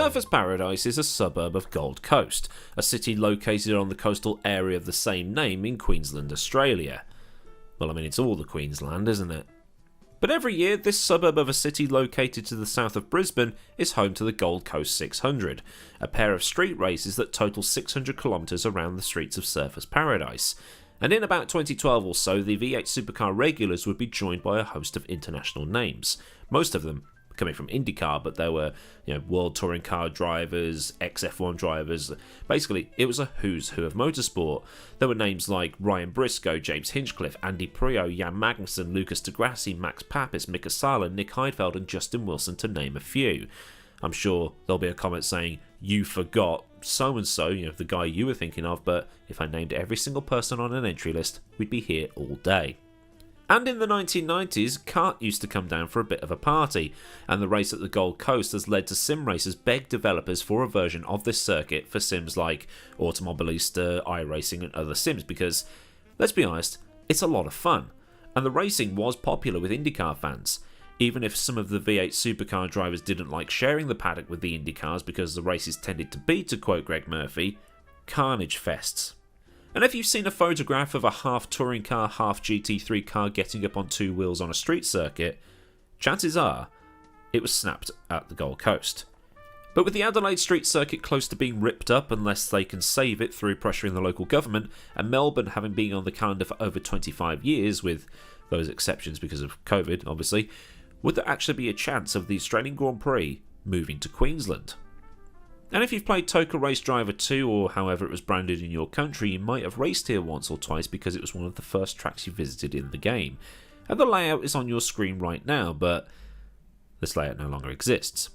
Surfers Paradise is a suburb of Gold Coast, a city located on the coastal area of the same name in Queensland, Australia. Well, I mean, it's all the Queensland, isn't it? But every year, this suburb of a city located to the south of Brisbane is home to the Gold Coast 600, a pair of street races that total 600 kilometres around the streets of Surfers Paradise. And in about 2012 or so, the V8 Supercar regulars would be joined by a host of international names, most of them coming from IndyCar, but there were, World Touring Car drivers, ex-F1 drivers. Basically, it was a who's who of motorsport. There were names like Ryan Briscoe, James Hinchcliffe, Andy Priaulx, Jan Magnussen, Lucas de Grassi, Max Papis, Mika Sala, Nick Heidfeld and Justin Wilson, to name a few. I'm sure there'll be a comment saying, you forgot so-and-so, the guy you were thinking of, but if I named every single person on an entry list, we'd be here all day. And in the 1990s, kart used to come down for a bit of a party, and the race at the Gold Coast has led to sim racers beg developers for a version of this circuit for sims like Automobilista, iRacing and other sims because, let's be honest, it's a lot of fun. And the racing was popular with IndyCar fans. Even if some of the V8 Supercar drivers didn't like sharing the paddock with the IndyCars because the races tended to be, to quote Greg Murphy, carnage fests. And if you've seen a photograph of a half touring car, half GT3 car getting up on two wheels on a street circuit, chances are it was snapped at the Gold Coast. But with the Adelaide street circuit close to being ripped up unless they can save it through pressuring the local government, and Melbourne having been on the calendar for over 25 years, with those exceptions because of COVID obviously, would there actually be a chance of the Australian Grand Prix moving to Queensland? And if you've played Toka Race Driver 2, or however it was branded in your country, you might have raced here once or twice because it was one of the first tracks you visited in the game. And the layout is on your screen right now, but this layout no longer exists.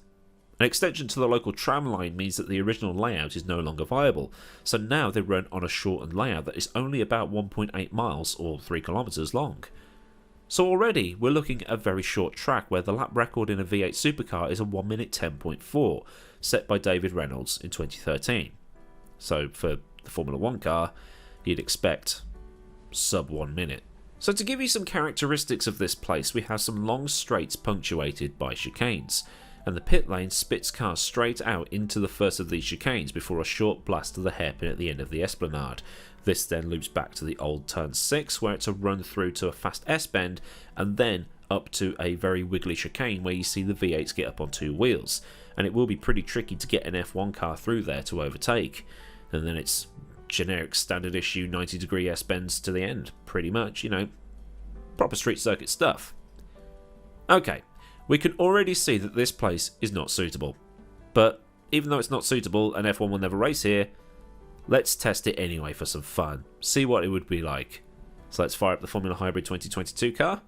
An extension to the local tram line means that the original layout is no longer viable, so now they run on a shortened layout that is only about 1.8 miles or 3 kilometres long. So already we're looking at a very short track where the lap record in a V8 Supercar is a 1 minute 10.4, set by David Reynolds in 2013. So for the Formula 1 car, you'd expect sub 1 minute. So to give you some characteristics of this place, we have some long straights punctuated by chicanes, and the pit lane spits cars straight out into the first of these chicanes before a short blast to the hairpin at the end of the esplanade. This then loops back to the old turn 6 where it's a run through to a fast S-bend and then up to a very wiggly chicane where you see the V8s get up on two wheels, and it will be pretty tricky to get an F1 car through there to overtake, and then it's generic standard issue 90 degree S-bends to the end, pretty much, proper street circuit stuff. Okay, we can already see that this place is not suitable, but even though it's not suitable and F1 will never race here, let's test it anyway for some fun, see what it would be like. So let's fire up the Formula Hybrid 2022 car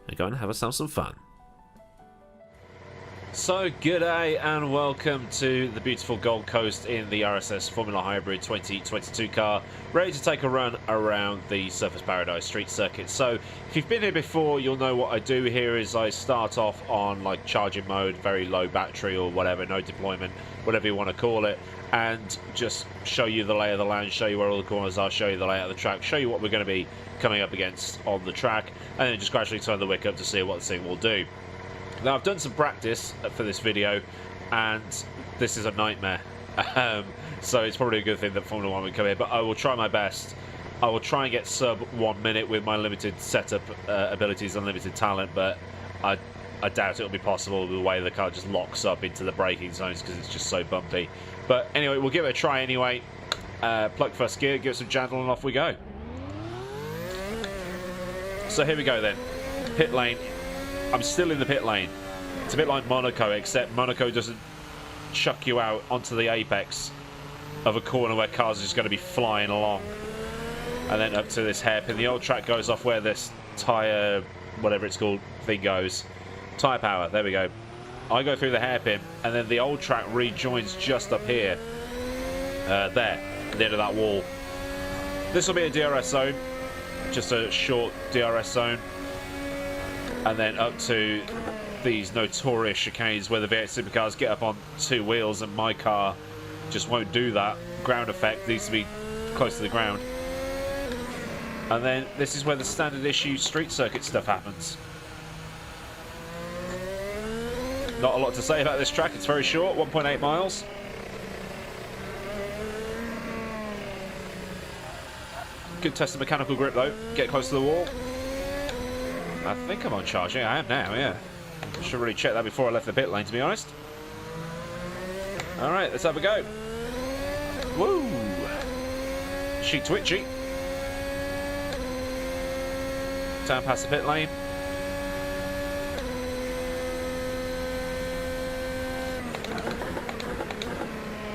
and go and have ourselves some fun. So g'day and welcome to the beautiful Gold Coast in the RSS Formula Hybrid 2022 car, ready to take a run around the Surfers Paradise street circuit. So if you've been here before, you'll know what I do here is I start off on like charging mode, very low battery or whatever, no deployment, whatever you want to call it, and just show you the lay of the land, show you where all the corners are, show you the layout of the track, show you what we're going to be coming up against on the track, and then just gradually turn the wick up to see what the thing will do. Now I've done some practice for this video and this is a nightmare, so it's probably a good thing that Formula 1 would come here, but I will try my best. I will try and get sub 1 minute with my limited setup abilities and limited talent, but I doubt it'll be possible the way the car just locks up into the braking zones because it's just so bumpy. But anyway, we'll give it a try anyway. Plug first gear, give it some gentle and off we go. So here we go then. Pit lane. I'm still in the pit lane. It's a bit like Monaco, except Monaco doesn't chuck you out onto the apex of a corner where cars are just going to be flying along. And then up to this hairpin. The old track goes off where this tyre, whatever it's called, thing goes. Tyre power, there we go. I go through the hairpin, and then the old track rejoins just up here. There, at the end of that wall. This will be a DRS zone. Just a short DRS zone. And then up to these notorious chicanes where the V8 Supercars get up on two wheels and my car just won't do that. Ground effect needs to be close to the ground. And then this is where the standard issue street circuit stuff happens. Not a lot to say about this track. It's very short, 1.8 miles. Good test of mechanical grip though. Get close to the wall. I think I'm on charge. Yeah, I am now, yeah. Should really check that before I left the pit lane, to be honest. Alright, let's have a go. Woo! Cheek twitchy. Down past the pit lane.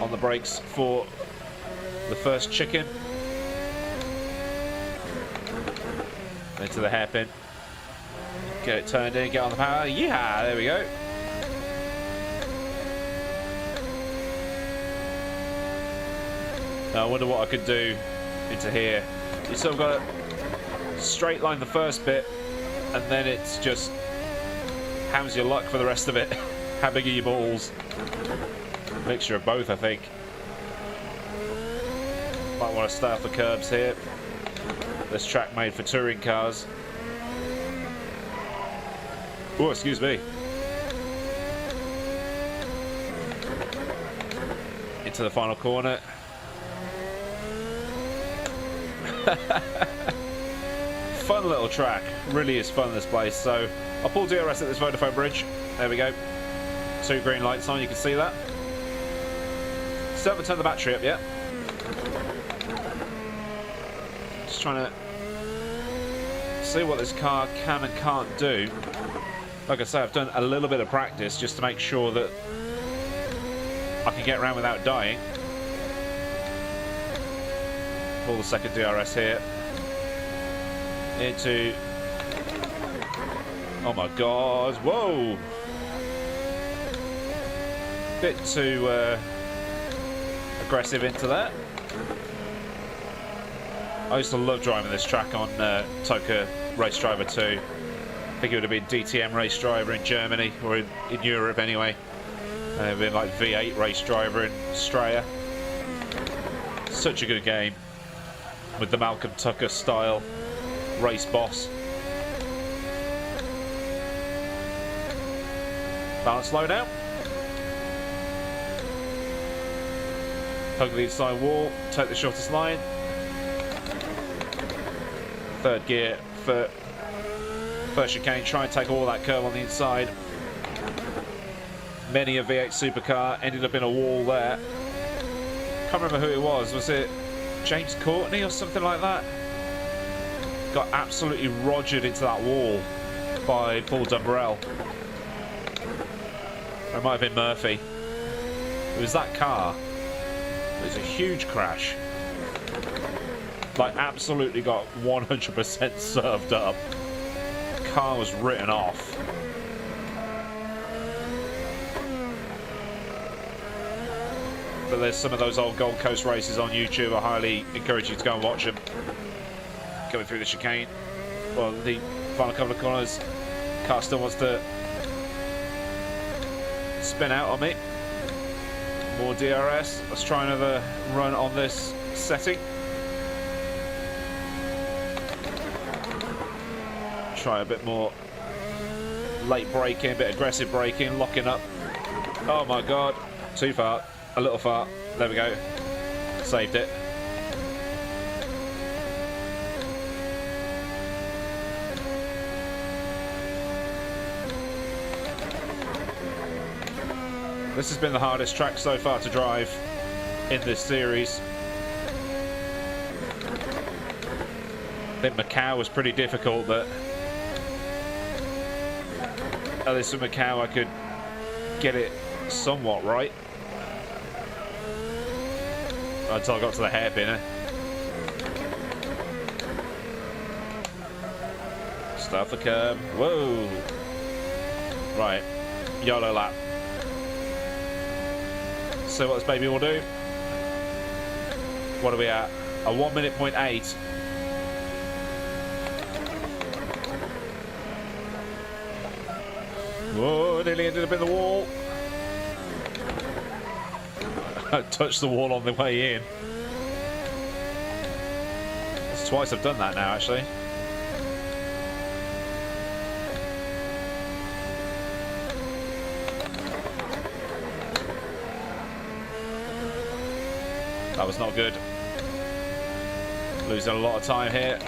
On the brakes for the first chicken. Into the hairpin. Get it turned in, get on the power. Yeah, there we go. Now, I wonder what I could do into here. You sort of got to straight line the first bit, and then it's just how's your luck for the rest of it. How big are your balls? Mixture of both, I think. Might want to stay off the curbs here. This track made for touring cars. Oh, excuse me. Into the final corner. Fun little track. Really is fun, this place. So I'll pull DRS at this Vodafone bridge. There we go. 2 green lights on, you can see that. Still haven't turned the battery up yet. Just trying to see what this car can and can't do. Like I say, I've done a little bit of practice just to make sure that I can get around without dying. Pull the second DRS here. Into... oh my god, whoa! Bit too aggressive into that. I used to love driving this track on Toka Race Driver 2. I think it would have been DTM Race Driver in Germany, or in Europe anyway. And it would have been like V8 Race Driver in Australia. Such a good game. With the Malcolm Tucker style race boss. Balance slow now. Hug the inside wall, take the shortest line. Third gear for first chicane, try and take all that curve on the inside. Many a V8 Supercar ended up in a wall there. Can't remember who it was it James Courtney or something like that? Got absolutely rogered into that wall by Paul Dumbrell. Or it might have been Murphy. It was that car. It was a huge crash. Like, absolutely got 100% served up. Car was written off. But there's some of those old Gold Coast races on YouTube. I highly encourage you to go and watch them. Coming through the chicane. Well, the final couple of corners. Car still wants to spin out on me. More DRS. Let's try another run on this setting. Try a bit more late braking, a bit aggressive braking, locking up. Oh my god, too far, a little far. There we go, saved it. This has been the hardest track so far to drive in this series. I think Macau was pretty difficult, but at least with Macau I could get it somewhat right. Until I got to the hairpin. Start the curb. Whoa! Right, YOLO lap. So what this baby will do? What are we at? A 1 minute point 8. Whoa, nearly ended up in the wall. I touched the wall on the way in. It's twice I've done that now, actually. That was not good. Losing a lot of time here.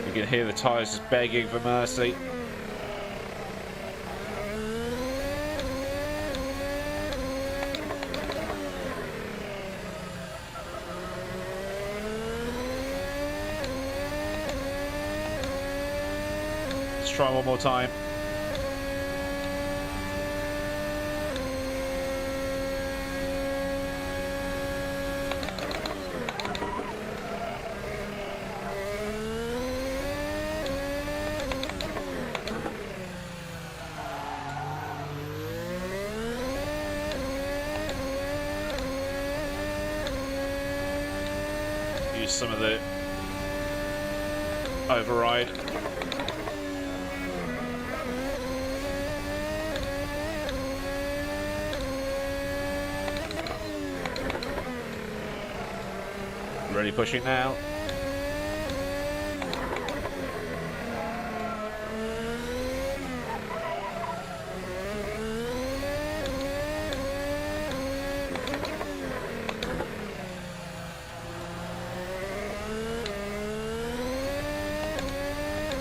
You can hear the tyres just begging for mercy. Let's try one more time. Use some of the override. Really pushing now.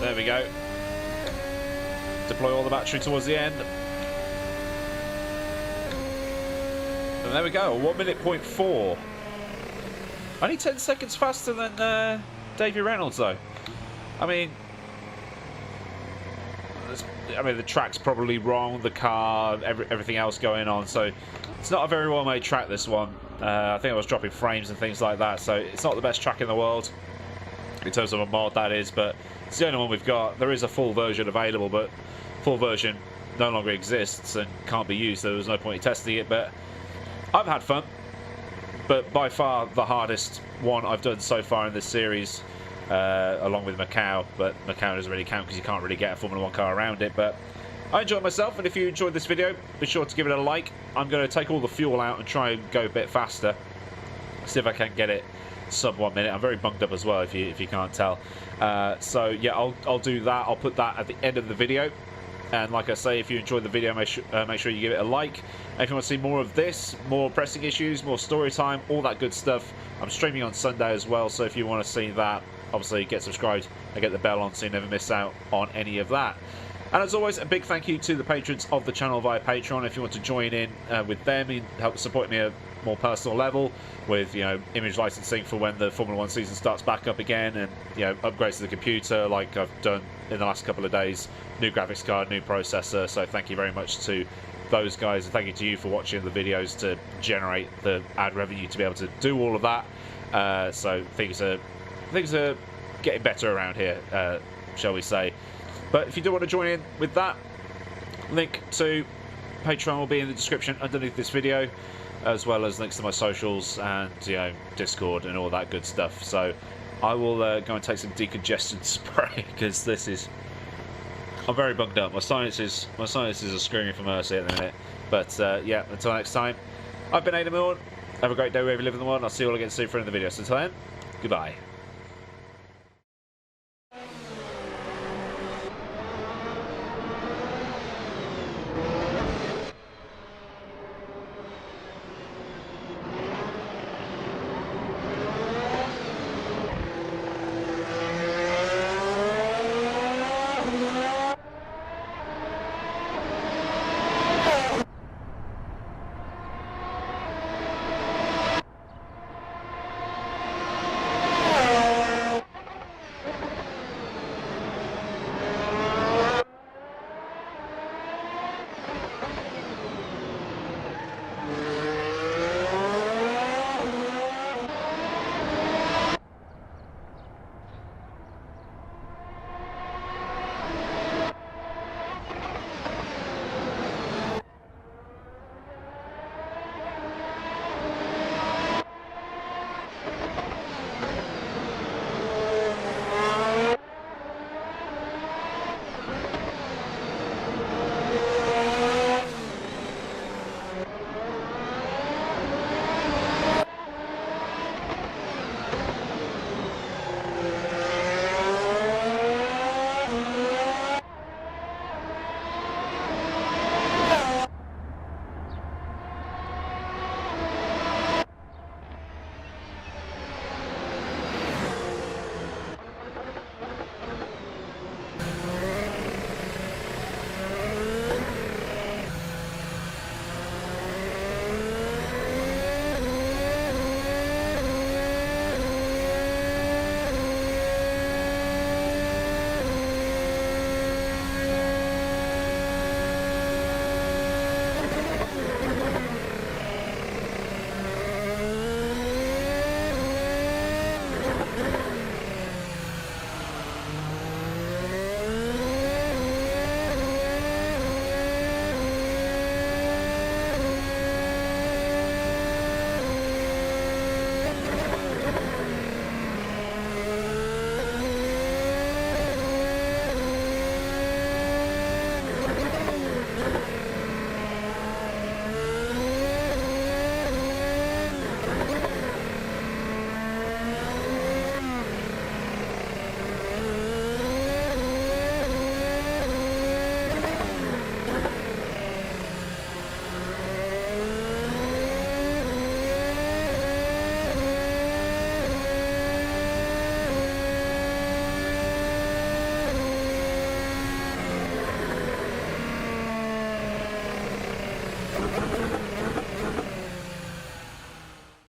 There we go. Deploy all the battery towards the end. And there we go, 1 minute point 4. Only 10 seconds faster than Davey Reynolds, though. I mean, the track's probably wrong, the car, everything else going on. So it's not a very well-made track, this one. I think I was dropping frames and things like that. So it's not the best track in the world in terms of a mod, that is. But it's the only one we've got. There is a full version available, but full version no longer exists and can't be used. So there was no point in testing it. But I've had fun. But by far the hardest one I've done so far in this series, along with Macau. But Macau doesn't really count because you can't really get a Formula 1 car around it. But I enjoyed myself, and if you enjoyed this video, be sure to give it a like. I'm going to take all the fuel out and try and go a bit faster. See if I can get it sub 1 minute. I'm very bunged up as well, if you can't tell. So yeah, I'll do that. I'll put that at the end of the video. And like I say, if you enjoyed the video, make sure you give it a like. And if you want to see more of this, more pressing issues, more story time, all that good stuff, I'm streaming on Sunday as well. So if you want to see that, obviously get subscribed and get the bell on so you never miss out on any of that. And as always, a big thank you to the patrons of the channel via Patreon. If you want to join in with them and help support me at a more personal level with, you know, image licensing for when the Formula 1 season starts back up again, and, you know, upgrades to the computer like I've done in the last couple of days, new graphics card, new processor. So thank you very much to those guys, and thank you to you for watching the videos to generate the ad revenue to be able to do all of that. So things are getting better around here, shall we say. But if you do want to join in with that, link to Patreon will be in the description underneath this video, as well as links to my socials and, you know, Discord and all that good stuff. So I will go and take some decongestant spray, because this is, I'm very bugged up. My sinuses are screaming for mercy at the minute. But yeah, until next time, I've been AdmiralLaWind. Have a great day wherever you live in the world, and I'll see you all again soon for another video. So until then, goodbye.